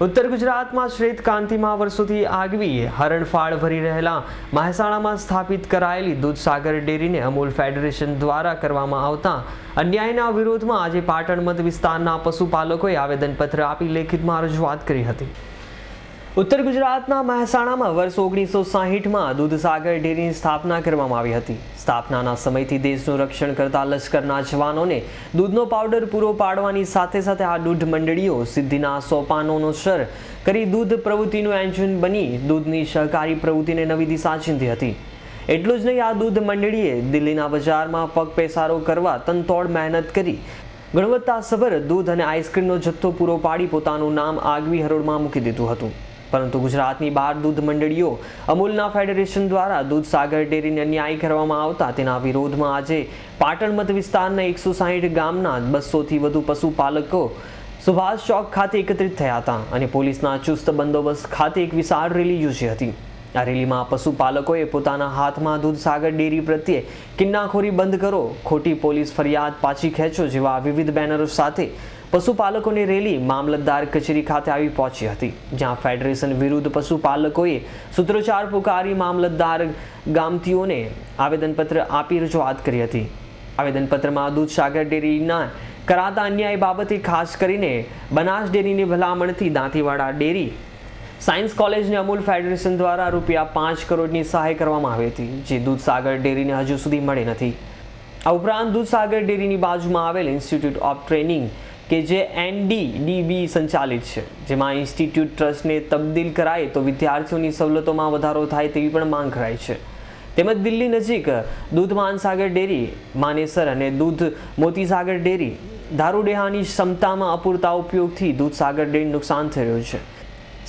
ઉત્તર ગુજરાતમાં શ્વેતક્રાંતિમાં વર્ષોથી આગવી હરણફાળ ભરી રહેલા મહેસાણામાં સ્થાપિત કરાયેલી દૂધસાગર ડેરીને અમૂલ ફેડરેશન દ્વારા કરવામાં આવતા અન્યાયના વિરોધમાં આજે પાટણ મત વિસ્તારના પશુપાલકોએ આવેદનપત્ર આપી લેખિતમાં રજૂઆત કરી હતી। ઉત્તર ગુજરાતના મહેસાણામાં વર્ષ 1960માં દૂધસાગર ડેરીની સ્થાપના કરવામાં આવી હતી। સ્થાપનાના સમયથી દેશનું રક્ષણ કરતા લશ્કરના જવાનોને દૂધનો પાવડર પૂરો પાડવાની સાથે સાથે આ દૂધ મંડળીઓ સિદ્ધિના સોપાનોનો સર કરી દૂધ પ્રવૃત્તિનું એન્જિન બની દૂધની સહકારી પ્રવૃત્તિને નવી દિશા ચીંધી હતી। એટલું જ નહીં, આ દૂધ મંડળીએ દિલ્હીના બજારમાં પગપેસારો કરવા તનતોડ મહેનત કરી ગુણવત્તાસભર દૂધ અને આઈસ્ક્રીમનો જથ્થો પૂરો પાડી પોતાનું નામ આગવી હરોળમાં મૂકી દીધું હતું। પરંતુ ગુજરાતની 12 દૂધ મંડળીઓ અમૂલના ફેડરેશન દ્વારા દૂધસાગર ડેરીને અન્યાય કરવામાં આવતા તેના વિરોધમાં આજે પાટણ મત વિસ્તારના 160 ગામના 200થી વધુ પશુપાલકો સુભાષ ચોક ખાતે એકત્રિત થયા હતા અને પોલીસના ચુસ્ત બંદોબસ્ત ખાતે એક વિશાળ રેલી યોજી હતી। આ રેલીમાં પશુપાલકોએ પોતાના હાથમાં દૂધસાગર ડેરી પ્રત્યે કિન્નાખોરી બંધ કરો, ખોટી પોલીસ ફરિયાદ પાછી ખેંચો જેવા વિવિધ બેનરો સાથે પશુપાલકોની રેલી મામલતદાર કચેરી ખાતે આવી પહોંચી હતી, જ્યાં ફેડરેશન વિરુદ્ધ પશુપાલકોએ સૂત્રોચ્ચાર પુકારી મામલતદાર ગામતીઓને આવેદનપત્ર આપી રજૂઆત કરી હતી। આવેદનપત્રમાં દૂધસાગર ડેરીના કરાતા અન્યાય બાબતે ખાસ કરીને બનાસ ડેરીની ભલામણથી દાંતીવાડા ડેરી સાયન્સ કોલેજને અમૂલ ફેડરેશન દ્વારા ₹5 કરોડની સહાય કરવામાં આવી હતી, જે દૂધસાગર ડેરીને હજુ સુધી મળી નથી। આ ઉપરાંત દૂધસાગર ડેરીની બાજુમાં આવેલ ઇન્સ્ટિટ્યૂટ ઓફ ટ્રેનિંગ કે જે NDDB સંચાલિત છે, જેમાં ઇન્સ્ટિટ્યૂટ ટ્રસ્ટને તબદીલ કરાય તો વિદ્યાર્થીઓની સવલતોમાં વધારો થાય તેવી પણ માંગ કરાઈ છે। તેમજ દિલ્હી નજીક દૂધ માનસાગર ડેરી, માનેસર અને દૂધ મોતીસાગર ડેરી દારૂડેહાની ક્ષમતામાં અપૂરતા ઉપયોગથી દૂધસાગર ડેરીને નુકસાન થઈ રહ્યું છે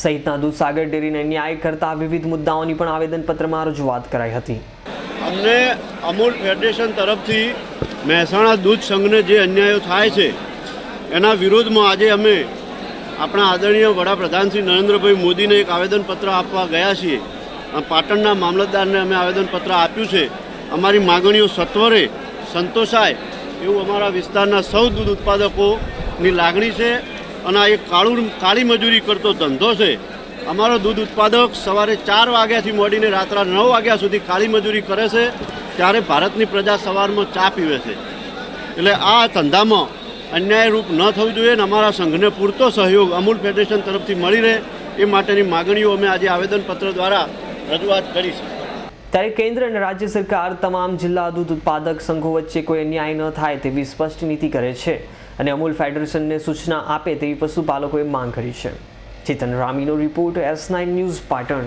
સહિતના દૂધસાગર ડેરીને ન્યાય કરતા વિવિધ મુદ્દાઓની પણ આવેદનપત્રમાં રજૂઆત કરાઈ હતી। અમને અમૂલ ફેડરેશન તરફથી મહેસાણા દૂધ સંઘને જે અન્યાયો થાય છે એના વિરોધમાં આજે અમે આપણા આદરણીય વડાપ્રધાન શ્રી નરેન્દ્રભાઈ મોદીને એક આવેદનપત્ર આપવા ગયા છીએ। પાટણના મામલતદારને અમે આવેદનપત્ર આપ્યું છે। અમારી માગણીઓ સત્વરે સંતોષાય એવું અમારા વિસ્તારના સૌ દૂધ ઉત્પાદકોની લાગણી છે અને આ એક કાળી મજૂરી કરતો ધંધો છે। અમારો દૂધ ઉત્પાદક સવારે 4 વાગ્યાથી મોડીને રાત્રા 9 વાગ્યા સુધી કાળી મજૂરી કરે છે, ત્યારે ભારતની પ્રજા સવારમાં ચા પીવે છે। એટલે આ ધંધામાં અન્યાયરૂપ ન થવું જોઈએ અને અમારા સંઘને પૂરતો સહયોગ અમૂલ ફેડરેશન તરફથી મળી રહે એ માટેની માગણીઓ અમે આજે આવેદનપત્ર દ્વારા રજૂઆત કરી છે। ત્યારે કેન્દ્ર અને રાજ્ય સરકાર તમામ જિલ્લા દૂધ ઉત્પાદક સંઘો વચ્ચે કોઈ અન્યાય ન થાય તેવી સ્પષ્ટ નીતિ કરે છે અને અમૂલ ફેડરેશનને સૂચના આપે તેવી પશુપાલકોએ માંગ કરી છે। ચેતન રામીનો રિપોર્ટ, S9 ન્યૂઝ, પાટણ।